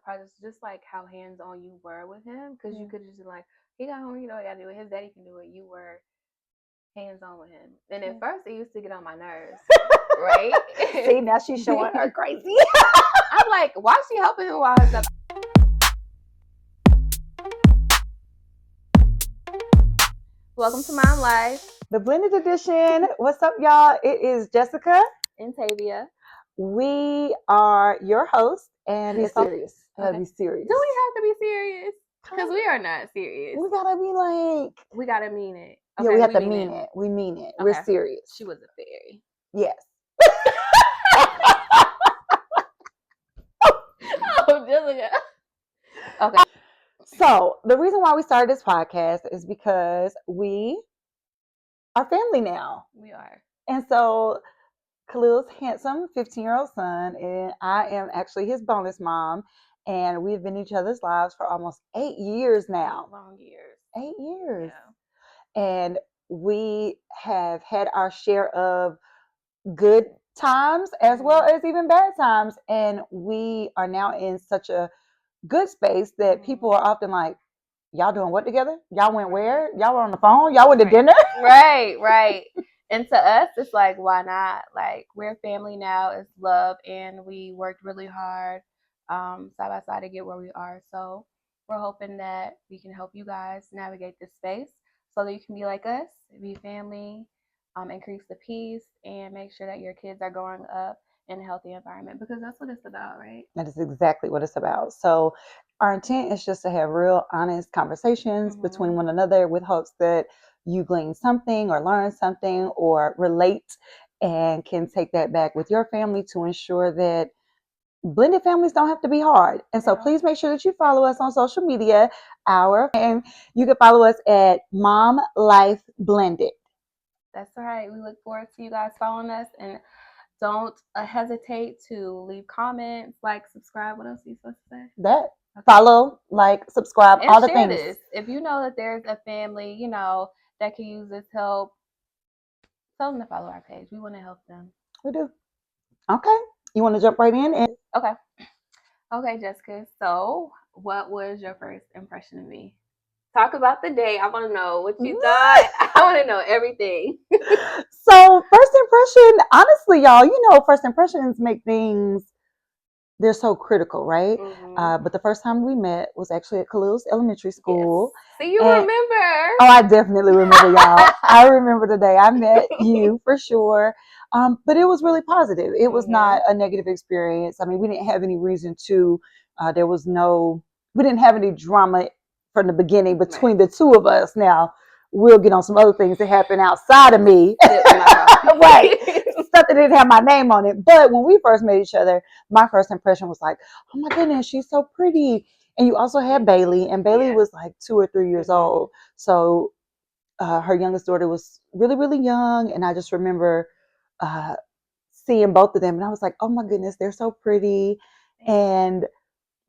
surprised just like how hands on you were with him, because you could just be like, he got home, you know, he got to do it. His daddy can do it. You were hands on with him, and at first it used to get on my nerves. Right? See, now she's showing her crazy. I'm like, why is she helping him while his stuff? Welcome to My Life, the blended edition. What's up, y'all? It is Jessica and Tavia. We are your hosts, and Be serious. Gotta be serious. Do we have to be serious? Because we are not serious. We gotta be like. We gotta mean it. Okay, yeah, we have to mean it. We mean it. Okay. We're serious. She was a fairy. Yes. Oh, Jessica. Okay. So the reason why we started this podcast is because we are family now. We are. And so Khalil's handsome 15-year-old son, and I am actually his bonus mom. And we've been in each other's lives for almost 8 years now. Long years. 8 years. Yeah. And we have had our share of good times as well as even bad times. And we are now in such a good space that people are often like, y'all doing what together? Y'all went where? Y'all were on the phone? Y'all went to dinner? Right. And to us, it's like, why not? Like, we're family now. It's love. And we worked really hard side by side to get where we are. So we're hoping that we can help you guys navigate this space so that you can be like us, be family, increase the peace, and make sure that your kids are growing up in a healthy environment, because that's what it's about, right? That is exactly what it's about. So our intent is just to have real, honest conversations between one another with hopes that you glean something or learn something or relate and can take that back with your family to ensure that blended families don't have to be hard. And so please make sure that you follow us on social media, and you can follow us at Mom Life Blended. That's right. We look forward to you guys following us, and don't hesitate to leave comments, like, subscribe. What else are you supposed to say? That. Okay. Follow, like, subscribe, and all the things. This. If you know that there's a family, you know, that can use this help, tell them to follow our page. We want to help them. We do. Okay. You want to jump right in? Okay, Jessica. So, what was your first impression of me? Talk about the day. I want to know what you thought. I want to know everything. So, first impression, honestly, y'all, you know, first impressions make things, they're so critical, right? But the first time we met was actually at Khalil's elementary school. Yes. See, you remember. Oh, I definitely remember, y'all. I remember the day I met you for sure. But it was really positive. It was not a negative experience. I mean, we didn't have any reason to. We didn't have any drama from the beginning between the two of us. Now, we'll get on some other things that happened outside of me. Right. Stuff that didn't have my name on it. But when we first met each other, my first impression was like, oh my goodness, she's so pretty. And you also had Bailey, and Bailey was like 2 or 3 years old. So her youngest daughter was really, really young. And I just remember seeing both of them. And I was like, oh my goodness, they're so pretty. And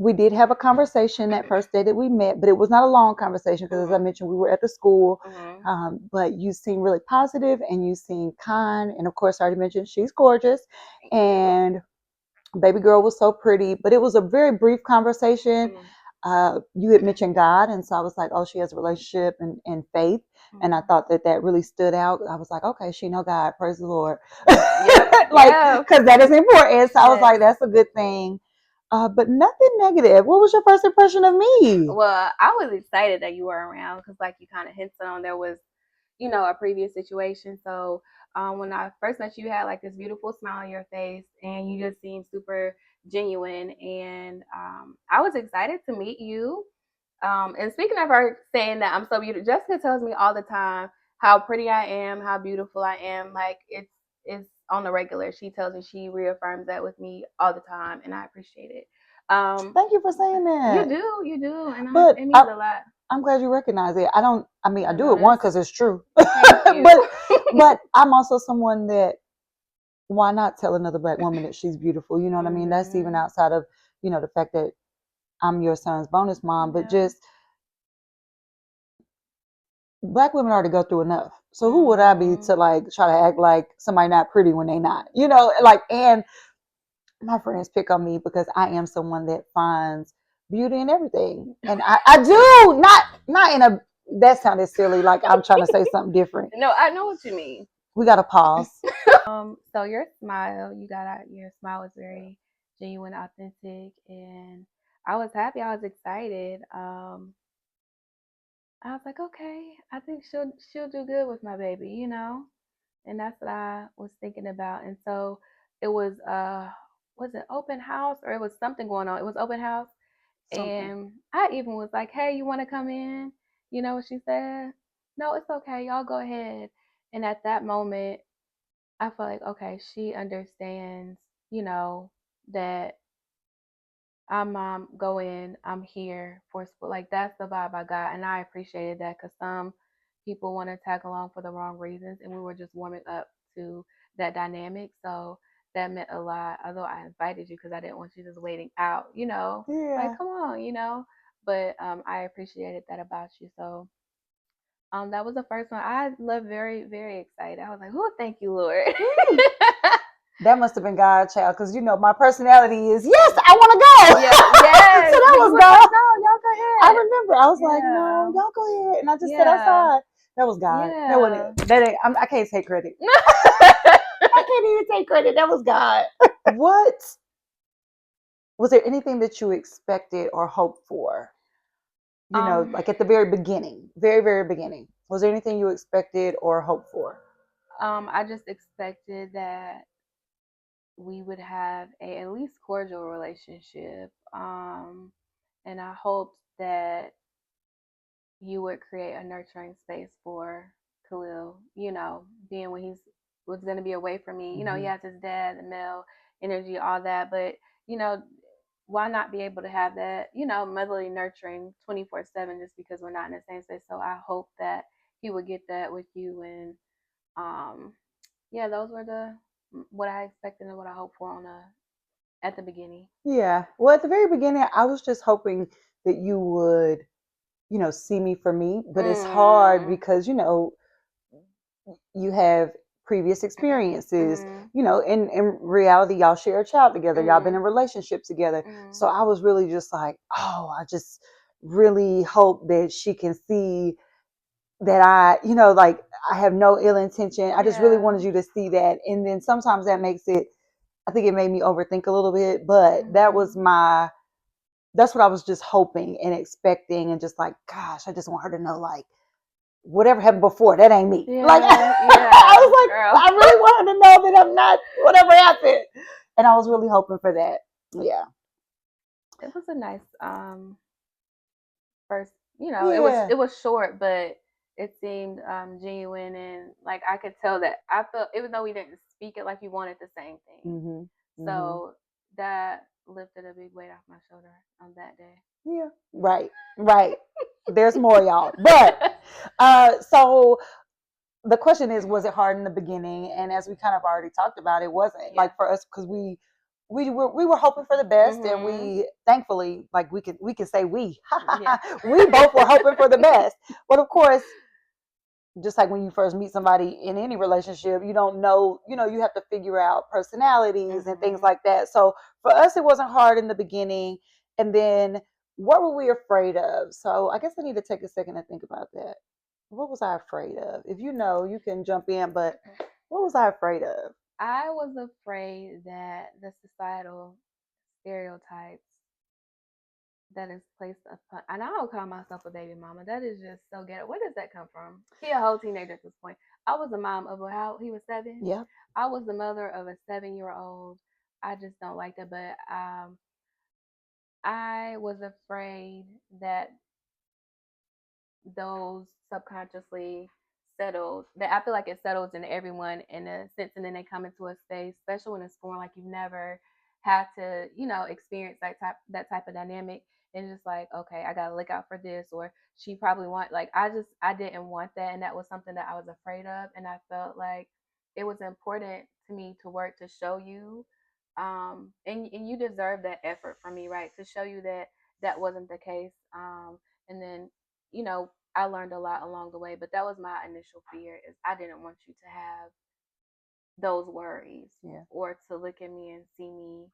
we did have a conversation that first day that we met, but it was not a long conversation because, as I mentioned, we were at the school. But you seem really positive and you seem kind. And of course, I already mentioned she's gorgeous. And baby girl was so pretty. But it was a very brief conversation. You had mentioned God, and so I was like, oh, she has a relationship and faith. And I thought that really stood out. I was like, okay, she know God, praise the Lord. Because that is important. So I was like, that's a good thing. But nothing negative. What was your first impression of me? Well, I was excited that you were around because, like you kind of hinted on, there was, you know, a previous situation. So when I first met you, you had like this beautiful smile on your face, and you just seemed super genuine. And I was excited to meet you. And speaking of her saying that I'm so beautiful, Jessica tells me all the time how pretty I am, how beautiful I am. Like, it's on the regular. She tells me, she reaffirms that with me all the time, and I appreciate it. Thank you for saying that. You do, and it means a lot. I'm glad you recognize it. I do it because it's true. Thank you. but I'm also someone that, why not tell another Black woman that she's beautiful? You know what I mean? That's even outside of, you know, the fact that I'm your son's bonus mom, but just Black women already go through enough. So who would I be to like try to act like somebody not pretty when they not? You know, like, and my friends pick on me because I am someone that finds beauty and everything. And I do not in a that sounded silly, like I'm trying to say something different. No, I know what you mean. We got to pause. So your smile, your smile was very genuine, authentic, and I was happy. I was excited. I was like, okay, I think she'll do good with my baby, and that's what I was thinking about. And so it was it open house or it was something going on? It was open house, Something. and I even was like, hey, you want to come in? You know what she said? No, it's okay. Y'all go ahead. And at that moment, I felt like, okay, she understands, that go in, I'm here for sport. Like that's the vibe I got, and I appreciated that because some people want to tag along for the wrong reasons, and we were just warming up to that dynamic. So that meant a lot. Although I invited you because I didn't want you just waiting out, like Yeah. come on. But I appreciated that about you. So that was the first one. I love very, very excited. I was like, oh, thank you, Lord. That must have been God, child, because my personality is yes, I want to go. Yeah, yes. So that You was was like, God. no, y'all go I ahead. remember I was like, Yeah. no, y'all go ahead, and I just sat Yeah. outside. That was God. That wasn't Yeah. it. That ain't, I can't take credit. I can't even take credit. That was God. What was there anything that you expected or hoped for? um, Like at the very beginning, very, very beginning. Was there anything you expected or hoped for? I just expected that we would have a at least cordial relationship. And I hoped that you would create a nurturing space for Khalil, being when he's was gonna be away from me. He has his dad, the male energy, all that, but you know, why not be able to have that, motherly nurturing 24/7 just because we're not in the same space. So I hope that he would get that with you and um yeah, those were the what I expected and what I hoped for on at the beginning. Yeah. Well, at the very beginning, I was just hoping that you would, see me for me. But it's hard Mm. because, you have previous experiences. Mm. In reality, y'all share a child together. Y'all been Mm. in relationships together. Mm. So I was really just like, oh, I just really hope that she can see that like I have no ill intention. I just really Yeah. wanted you to see that. And then sometimes that makes it, I think it made me overthink a little bit, but Mm-hmm. that's what I was just hoping and expecting and just like, gosh, I just want her to know like whatever happened before, that ain't me. Like Yeah, I yeah, was like, girl. I really want her to know that I'm not whatever happened. And I was really hoping for that. Yeah. It was a nice first, it was Yeah. it was short, but it seemed genuine and like I could tell that I felt even though we didn't speak it like we wanted the same thing. Mhm. Mhm. So that lifted a big weight off my shoulder on that day. Yeah. Right. Right. There's more, y'all. But so the question is, was it hard in the beginning? And as we kind of already talked about, it wasn't Yeah. like for us because we were hoping for the best, and Mhm. we thankfully like we can say Yeah. we both were hoping for the best. But of course, just like when you first meet somebody in any relationship, you don't know, you have to figure out personalities and things Mhm. like that. So for us, it wasn't hard in the beginning. And then what were we afraid of? So I guess I need to take a second to think about that. What was I afraid of? If you know, you can jump in, but what was I afraid of? I was afraid that the societal stereotypes that is placed upon, and I don't call myself a baby mama. That is just so ghetto. Where does that come from? He a whole teenager at this point. I was a mom of how he was 7. Yeah. I was the mother of a 7-year-old. I just don't like that. But I was afraid that those subconsciously settles that I feel like it settles in everyone in a sense, and then they come into a space, especially when it's foreign, like you've never had to, experience that type of dynamic. And just like, okay, I gotta look out for this, or she probably want like I didn't want that, and that was something that I was afraid of, and I felt like it was important to me to work to show you, and you deserve that effort from me, right? To show you that that wasn't the case, and then I learned a lot along the way, but that was my initial fear is I didn't want you to have those worries Yeah. or to look at me and see me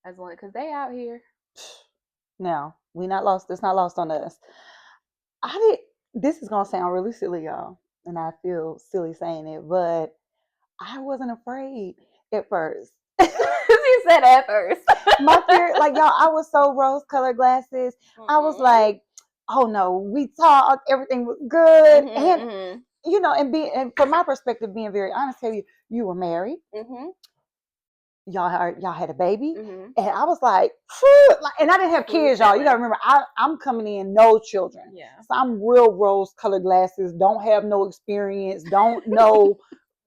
as one because they out here. Now, We not lost. It's not lost on us. I did. This is gonna sound really silly, y'all, and I feel silly saying it, but I wasn't afraid at first. You said at first. My fear, like y'all, I was so rose-colored glasses. I was like, oh no, we talked, everything was good, and and from my perspective, being very honest, tell you, you were married. Y'all had a baby, and I was like, and I didn't have kids, y'all. You gotta remember, I'm coming in no children, so I'm real rose-colored glasses. Don't have no experience. Don't know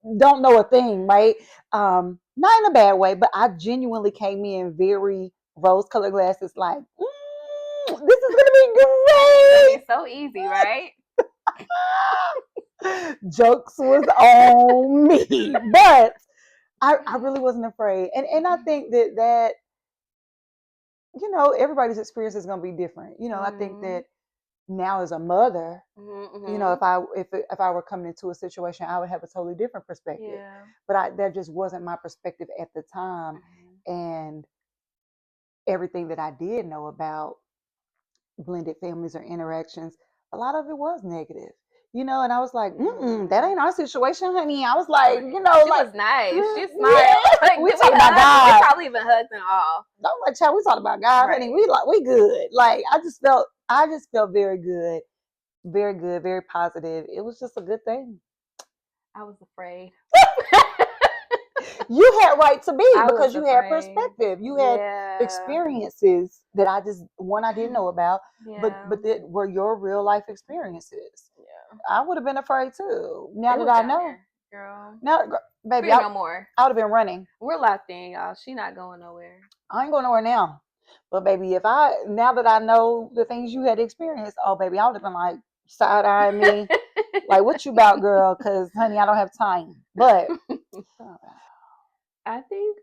a thing, right? Not in a bad way, but I genuinely came in very rose-colored glasses, like this is gonna be great. It's so easy, right? Jokes was on me, but I really wasn't afraid, and I think that everybody's experience is going to be different. I think that now as a mother, if I were coming into a situation, I would have a totally different perspective. But that just wasn't my perspective at the time, and everything that I did know about blended families or interactions, a lot of it was negative. And I was like, that ain't our situation, honey. I was like, she was nice. She smiled. Yeah. Like, we talked about God. We probably even hugged and all. I'm like, child, we talked about God, honey. We good. Like, I just felt very good, very positive. It was just a good thing. I was afraid. You had right to be because you had perspective. You had experiences that I didn't know about, but that were your real life experiences. I would have been afraid too. Now that I know, girl. Now, baby, no more. I would have been running. We're locked in, y'all. She not going nowhere. I ain't going nowhere now. But baby, now that I know the things you had experienced, oh baby, I would have been like side eyeing me, like what you about, girl? Because honey, I don't have time. But I think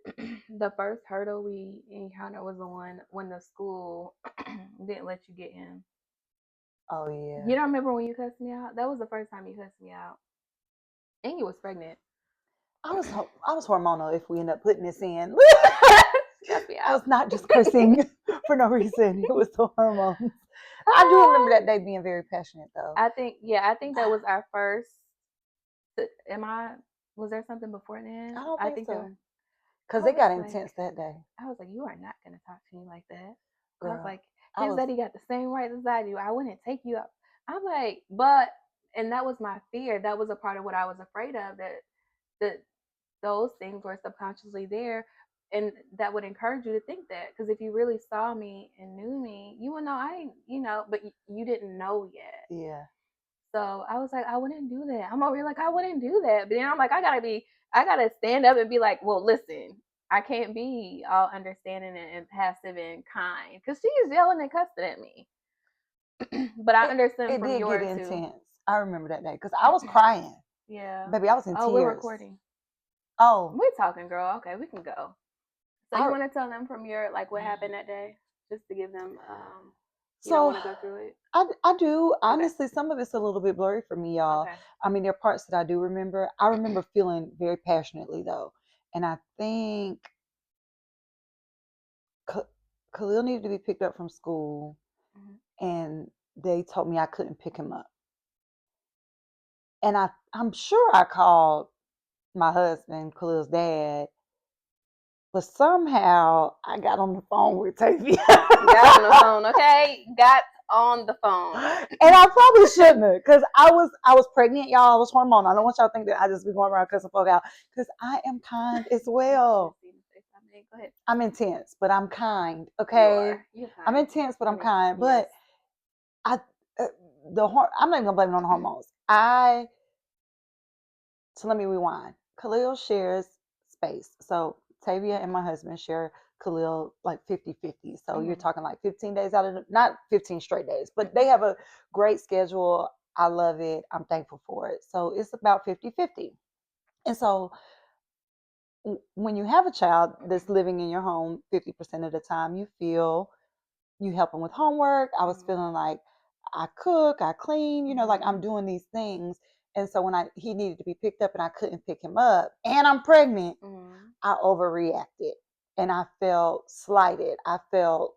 the first hurdle we encountered was the one when the school didn't let you get in. Oh yeah. You don't remember when you cussed me out? That was the first time you cussed me out, and you was pregnant. I was hormonal. If we end up putting this in, I was not just cursing for no reason. It was the hormones. I do remember that day being very passionate, though. I think that was our first. Was there something before then? I don't think so. Because it got intense that day. I was like, you are not going to talk to me like that. Girl, I was like, his daddy got the same rights as I do. I wouldn't take you up. I'm like, and that was my fear. That was a part of what I was afraid of, that those things were subconsciously there. And that would encourage you to think that. Because if you really saw me and knew me, you would know but you didn't know yet. Yeah. So I was like, I wouldn't do that. I'm over here like, I wouldn't do that. But then I'm like, I gotta stand up and be like, well, listen, I can't be all understanding and passive and kind because she is yelling and cussing at me. But I understand from yours too. It did get intense. I remember that day because I was crying. Yeah, baby, I was in tears. Oh, we're recording. Oh, we're talking, girl. Okay, we can go. So you want to tell them from your what happened that day, just to give them. You don't want to go through it? I do. Honestly, some of it's a little bit blurry for me, y'all. Okay. I mean, there are parts that I do remember. I remember feeling very passionately, though. And I think Khalil needed to be picked up from school. And they told me I couldn't pick him up. And I'm sure I called my husband, Khalil's dad. But somehow I got on the phone with Tavia. Got on the phone, okay? Got on the phone. And I probably shouldn't have, because I was pregnant, y'all. I was hormonal. I don't want y'all to think that I just be going around cussing folk out, because I am kind as well. Go ahead. I'm intense, but I'm kind. Okay, You're kind. I'm intense, but I'm kind. Yes. But I'm not even gonna blame it on the hormones. So let me rewind. Khalil shares space. So Tavia and my husband share Khalil like 50-50. So you're talking like 15 days out of not 15 straight days, but they have a great schedule. I love it. I'm thankful for it. So it's about 50-50. And so when you have a child that's living in your home 50% of the time, you help them with homework. I was feeling like I cook, I clean, like I'm doing these things. And so when he needed to be picked up and I couldn't pick him up and I'm pregnant, I overreacted and I felt slighted. I felt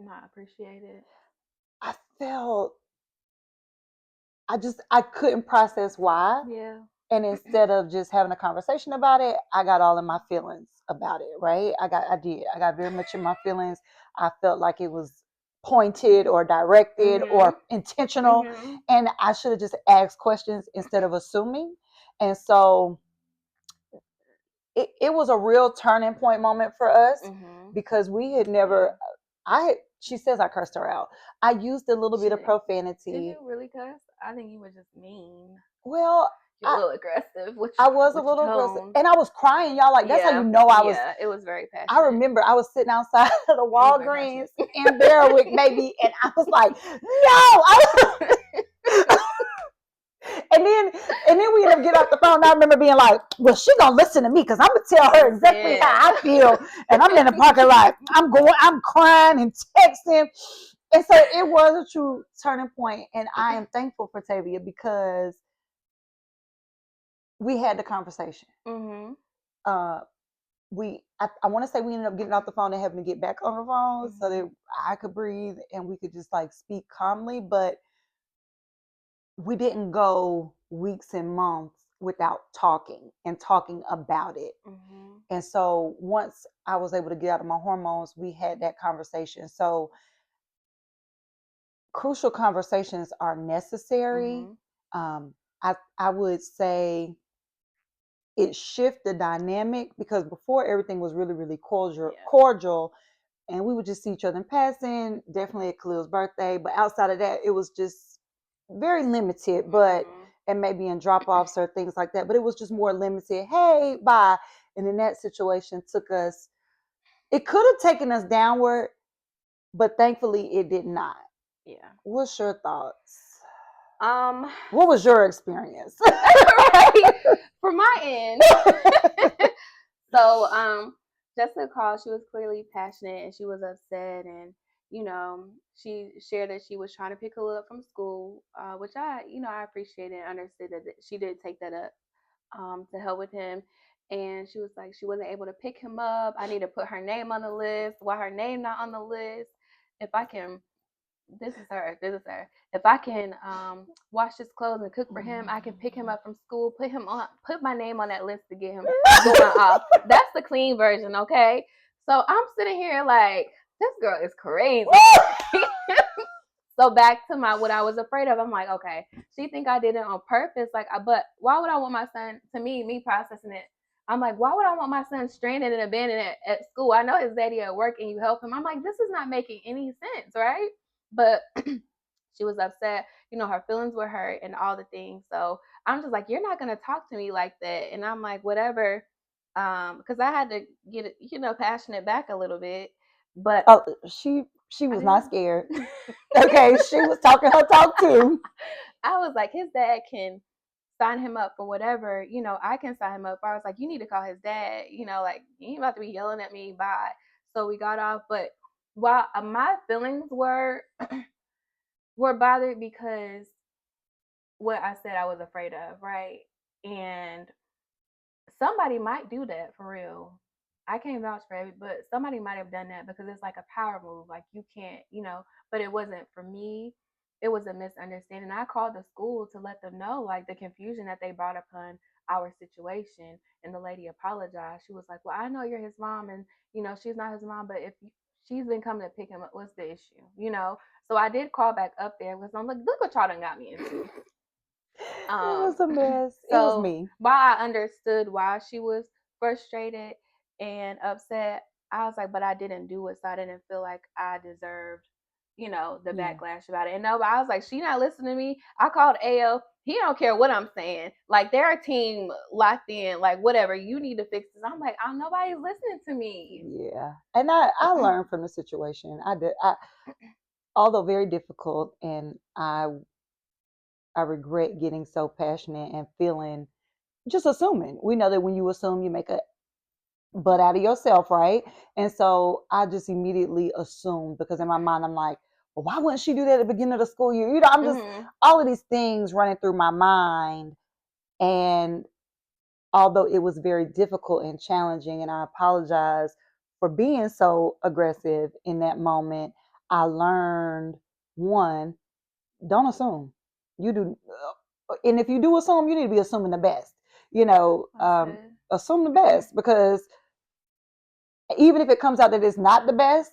Not appreciated. I felt I couldn't process why. Yeah. And instead of just having a conversation about it, I got all in my feelings about it, right? I got very much in my feelings. I felt like it was pointed or directed Mhm. or intentional. Mhm. And I should have just asked questions instead of assuming. And so it was a real turning point moment for us Mhm. because we had never Yeah. she says I cursed her out. I used a little bit of Shit. Did profanity. you really cuss? I think you were just mean. Well, You're a I little aggressive I was a with your little aggressive tone. and I was crying, y'all. Like that's how you Yeah. know I was. Yeah. It was very I passionate. remember I was sitting outside of the It was very Walgreens passionate. in Berwick, maybe, and I was like, no. And then we ended up getting off the phone. And I remember being like, well, she gonna listen to me because I'm gonna tell her exactly how Listen. I feel. And I'm in the parking lot. I'm crying and texting. And so it was a true turning point. And I am thankful for Tavia because we had the conversation. Mhm. Uh, I want to say we ended up getting off the phone and having to get back on the phone so Mhm. that I could breathe and we could just like speak calmly. But we didn't go weeks and months without talking and talking about it. Mhm. And so once I was able to get out of my hormones, we had that conversation. So crucial conversations are necessary. Mhm. Um, I would say it shifted the dynamic because before everything was really, really Yeah. cordial and we would just see each other in passing, definitely at Khalil's birthday. But outside of that, it was just very limited, but Mhm. and maybe in drop offs or things like that. But it was just more limited. Hey, bye. And then that situation took us, it could have taken us downward, but thankfully it did not. Yeah. What's your thoughts? Um. What was your experience? Right. For my end. So, Jessica called. She was clearly passionate and she was upset, and she shared that she was trying to pick her up from school, which I appreciated and understood that she did take that up, to help with him. And she was like, she wasn't able to pick him up. I need to put her name on the list. Why her name not on the list? If I can, this is her. This is her. If I can wash his clothes and cook for him, I can pick him up from school, put my name on that list to get him going off. That's the clean version, okay? So I'm sitting here like, this girl is crazy. So back to my what I was afraid of. I'm like, okay, she think I did it on purpose. Like, but why would I want my son? To me processing it, I'm like, why would I want my son stranded and abandoned at school? I know his daddy at work and you help him. I'm like, this is not making any sense, right? But she was upset. Her feelings were hurt and all the things. So I'm just like, you're not gonna talk to me like that. And I'm like, whatever. Because I had to get it, passionate back a little bit. But Oh, she I was not didn't. scared. Okay, she was talking her talk too. I was like, his dad can sign him up for whatever, I can sign him up. I was like, you need to call his dad, like, you ain't about to be yelling at me, bye. So we got off. But while my feelings were bothered because what I said I was afraid of, right? And somebody might do that for real. I can't vouch for it, but somebody might have done that because it's like a power move. Like you can't, but it wasn't for me. It was a misunderstanding. I called the school to let them know like the confusion that they brought upon our situation. And the lady apologized. She was like, well, I know you're his mom and, she's not his mom, but if she's been coming to pick him up, what's the issue? So I did call back up there because I'm like, look what y'all done got me into. It Um, was a mess. It was so me. while I understood why she was frustrated and upset, I was like, but I didn't do it, so I didn't feel like I deserved, the Yeah. backlash about it. And no, but I was like, she not listening to me. I called AO. He don't care what I'm saying. Like they're a team locked in. Like whatever, you need to fix this. I'm like, oh, nobody's listening to me. Yeah. And I learned from the situation. I did. Although very difficult, and I regret getting so passionate and feeling just assuming. We know that when you assume, you make a butt out of yourself, right? And so I just immediately assumed because in my mind I'm like, well, why wouldn't she do that at the beginning of the school year? I'm just Mm-hmm. all of these things running through my mind. And although it was very difficult and challenging, and I apologize for being so aggressive in that moment, I learned, one, don't assume. You do, and if you do assume, you need to be assuming the best. Assume the best, because even if it comes out that it's not the best,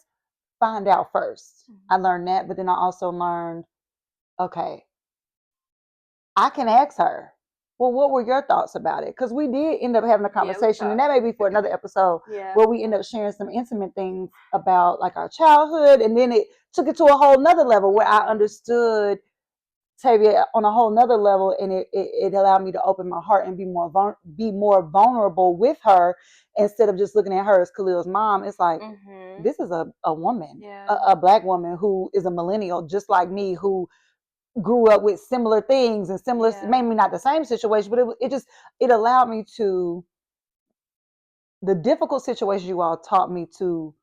find out first. I learned that, but then I also learned, okay, I can ask her, well, what were your thoughts about it? Because we did end up having a conversation, and that may be for another episode, where we end up sharing some intimate things about like our childhood, and then it took it to a whole nother level where I understood Tavia on a whole nother level, and it allowed me to open my heart and be more vulnerable with her, instead of just looking at her as Khalil's mom. It's like, this is a woman, a Black woman who is a millennial just like me, who grew up with similar things and similar, maybe not the same situation, but it allowed me to, the difficult situations you all taught me to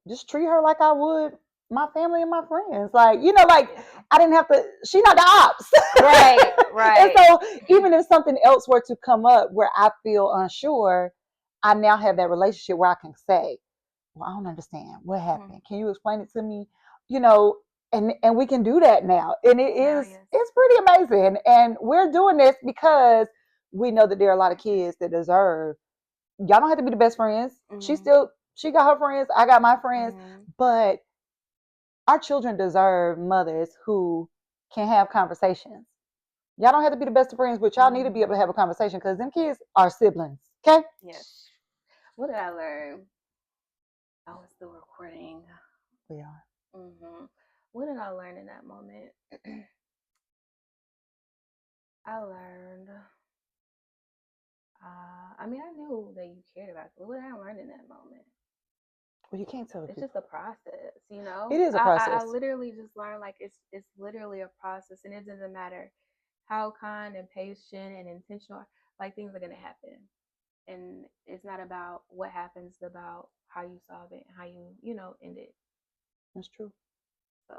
just treat her like I would my family and my friends. Like, I didn't have to, she not the ops. Right. And so even if something else were to come up where I feel unsure, I now have that relationship where I can say, well, I don't understand. What happened? Can you explain it to me? And we can do that now. And it's pretty amazing. And we're doing this because we know that there are a lot of kids that deserve, y'all don't have to be the best friends. She got her friends, I got my friends, but our children deserve mothers who can have conversations. Y'all don't have to be the best of friends, but y'all need to be able to have a conversation, because them kids are siblings. Okay? Yes. What did I learn? I was still recording. We are. What did I learn in that moment? I learned. I knew that you cared about it, but what did I learn in that moment? Well, you can't tell. It's just a process, It is a process. I literally just learned, like, it's literally a process, and it doesn't matter how kind and patient and intentional, like, things are gonna happen, and it's not about what happens, it's about how you solve it and how you end it. That's true. So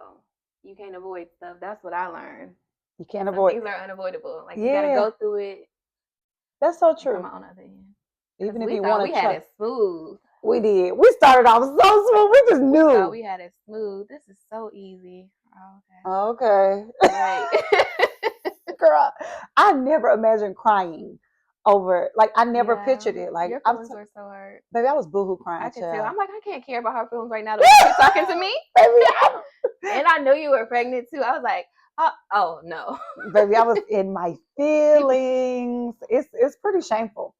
you can't avoid stuff. That's what I learned. You can't avoid. Things are unavoidable. Like, you gotta go through it. That's so true. Come on, other end. Even if we you thought want we had it smooth. We did. We started off so smooth. We just knew. We thought we had it smooth. This is so easy. Okay. Right. Girl, I never imagined crying over, like, I never pictured it. Like, your feelings were so hurt. Baby, I was boohoo crying. I could tell. I'm like, I can't care about her feelings right now. You're talking to me, baby. And I knew you were pregnant too. I was like, oh no, baby, I was in my feelings. It's pretty shameful.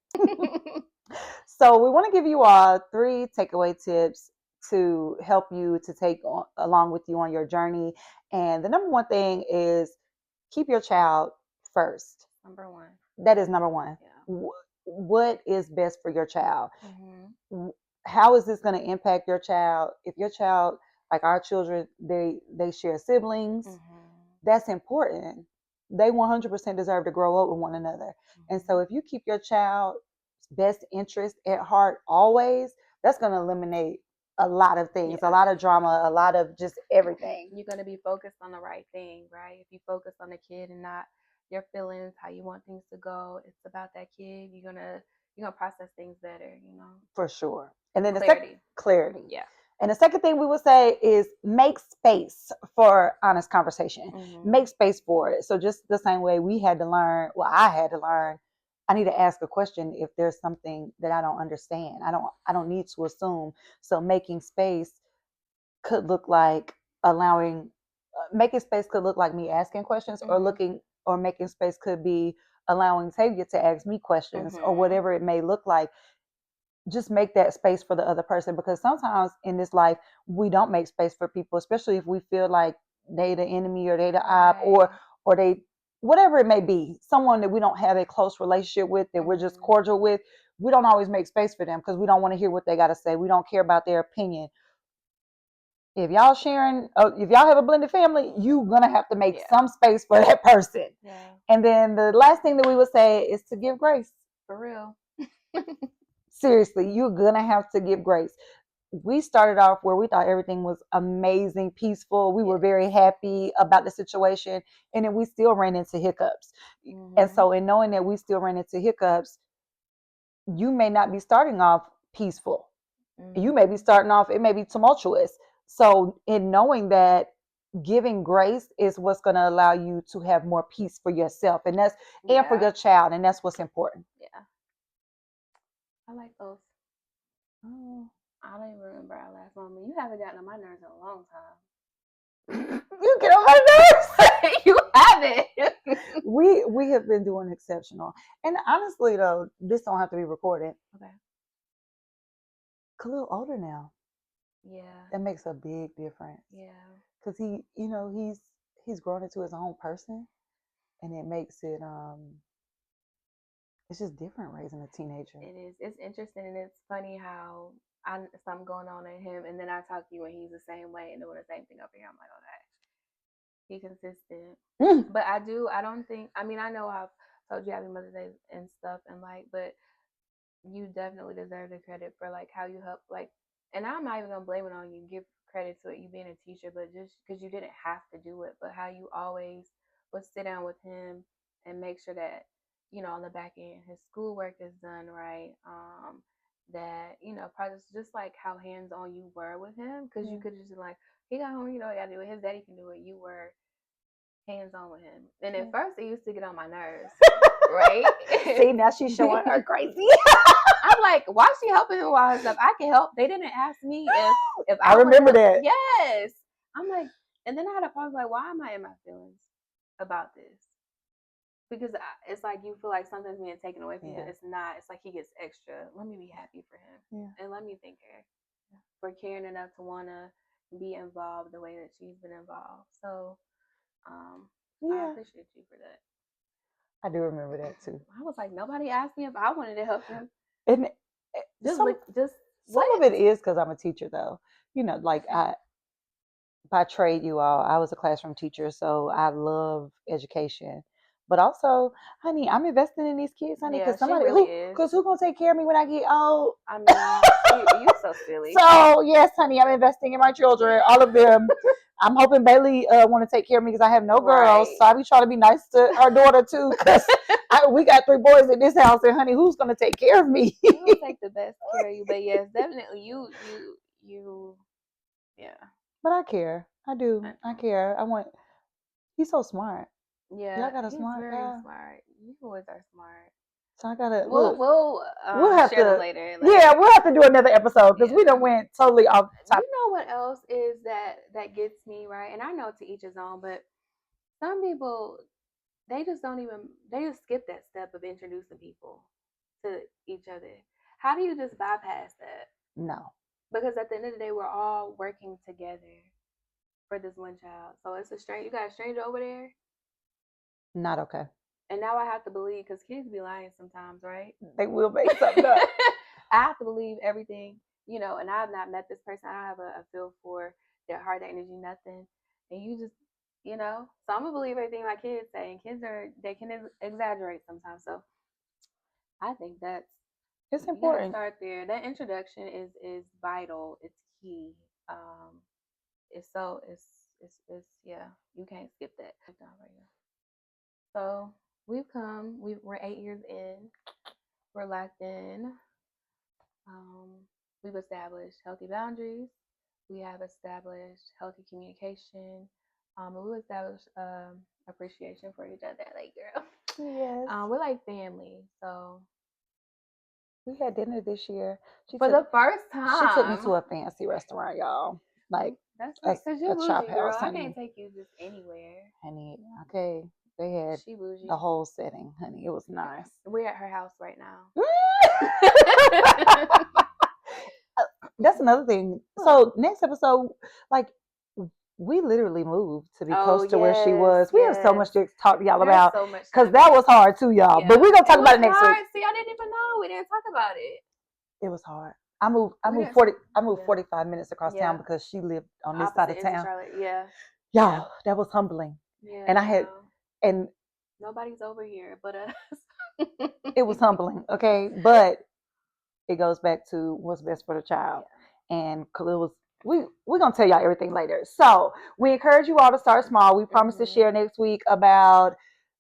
So we want to give you all 3 takeaway tips to help you to take along with you on your journey. And the number one thing is, keep your child first. Number one. That is number one. Yeah. What is best for your child? How is this going to impact your child? If your child, like our children, they share siblings, that's important. They 100% deserve to grow up with one another. And so if you keep your child's best interest at heart always, that's going to eliminate a lot of things, a lot of drama, a lot of just everything. You're going to be focused on the right thing, right? If you focus on the kid and not your feelings, how you want things to go, it's about that kid. You're gonna process things better, For sure. And then clarity. Clarity. Yeah. And the second thing we would say is, make space for honest conversation. Make space for it. So just the same way we had to learn, I had to learn, I need to ask a question if there's something that I don't understand. I don't need to assume. So making space could look like making space could look like me asking questions, or making space could be allowing Tavia to ask me questions, or whatever it may look like. Just make that space for the other person, because sometimes in this life we don't make space for people, especially if we feel like they the enemy, or they the op, or they, whatever it may be, someone that we don't have a close relationship with, that we're just cordial with. We don't always make space for them because we don't want to hear what they got to say. We don't care about their opinion. If y'all sharing, if y'all have a blended family, you're gonna have to make some space for that person. And then the last thing that we would say is to give grace. For real. Seriously, you're gonna have to give grace. We started off where we thought everything was amazing, peaceful. We were very happy about the situation, and then we still ran into hiccups. And so in knowing that we still ran into hiccups, you may not be starting off peaceful. You may be starting off, it may be tumultuous. So in knowing that, giving grace is what's going to allow you to have more peace for yourself, and for your child, and that's what's important. Yeah. I like those. Oh. I don't even remember our last moment. You haven't gotten on my nerves in a long time. You get on my nerves. You haven't. we have been doing exceptional. And honestly though, this don't have to be recorded. Okay. Khalil older now. Yeah. That makes a big difference. Yeah. Because he's grown into his own person, and it makes it it's just different raising a teenager. It is. It's interesting, and it's funny how something going on in him, and then I talk to you, and he's the same way and doing the same thing over here. I'm like, okay, he consistent. But I don't think. I mean, I know I've told you Happy Mother's Day and stuff, and like, but you definitely deserve the credit for like how you help. Like, and I'm not even gonna blame it on you. Give credit to it, you being a teacher, but just because you didn't have to do it, but how you always would sit down with him and make sure that on the back end his schoolwork is done right. That projects, just like how hands on you were with him, because you could just be like, he got home, he gotta do it. His daddy can do it. You were hands on with him, and at first it used to get on my nerves. Right? See, now she's showing her crazy. I'm like, why is she helping him while stuff? I can help. They didn't ask me if I remember that. Yes. I'm like, and then I had a pause, like, why am I in my feelings about this? Because it's like you feel like something's being taken away from you. It's not. It's like he gets extra. Let me be happy for him, and let me thank her for caring enough to want to be involved the way that she's been involved. So, I appreciate you for that. I do remember that too. I was like, nobody asked me if I wanted to help him. And some of it is because I'm a teacher, though. Like by trade, I was a classroom teacher, so I love education. But also, honey, I'm investing in these kids, honey, because somebody who's gonna take care of me when I get old. I mean, you so silly. So yes, honey, I'm investing in my children, all of them. I'm hoping Bailey want to take care of me because I have no girls, so I be trying to be nice to our daughter too. Because we got 3 boys in this house, and honey, who's gonna take care of me? We'll take the best care of you, but yes, definitely you. Yeah. But I care. I do. I care. He's so smart. Yeah, y'all got a he's smart very guy. Smart. You boys are smart. So I gotta. We'll have share to later. Yeah, we'll have to do another episode because we done went totally off topic. You know what else is that gets me, right? And I know to each his own, but some people, they just skip that step of introducing people to each other. How do you just bypass that? No. Because at the end of the day, we're all working together for this one child. So it's a stranger. You got a stranger over there? Not okay. And now I have to believe, because kids be lying sometimes, right? They will make something up. I have to believe everything, and I've not met this person. I don't have a feel for their heart, their energy, nothing. And you just, so I'm going to believe everything my kids say. And kids they can exaggerate sometimes. So I think it's important. You gotta start there. That introduction is vital. It's key. It's yeah. You can't skip that. So we're 8 years in. We're locked in. We've established healthy boundaries. We have established healthy communication. And we've established appreciation for each other. Like, girl. Yes. We're like family. So we had dinner this year. For the first time. She took me to a fancy restaurant, y'all. Like, that's right, because you're bougie, girl. I can't take you just anywhere. Honey, okay. They had the whole setting, honey. It was nice. We're at her house right now. That's another thing. So next episode, like, we literally moved to be close to where she was. We have so much to talk to y'all about. Because that was hard too, y'all. Yeah. But we're gonna talk about it next week. See, I didn't even know. We didn't talk about it. It was hard. I moved 45 minutes across town because she lived on this side of town. Yeah. Y'all, that was humbling. Yeah. And and nobody's over here but us. It was humbling, okay? But it goes back to what's best for the child. Yeah. And Khalil was we're gonna tell y'all everything later. So we encourage you all to start small. We promise to share next week about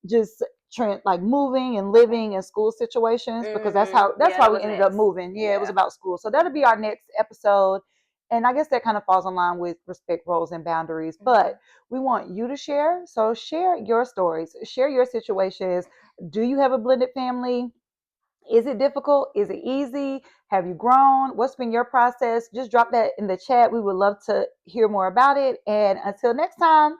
just like moving and living in school situations, because that's why we ended up moving. Yeah, it was about school. So that'll be our next episode. And I guess that kind of falls in line with respect, roles, and boundaries. But Mhm. we want you to share. So share your stories, share your situations. Do you have a blended family? Is it difficult? Is it easy? Have you grown? What's been your process? Just drop that in the chat. We would love to hear more about it. And until next time.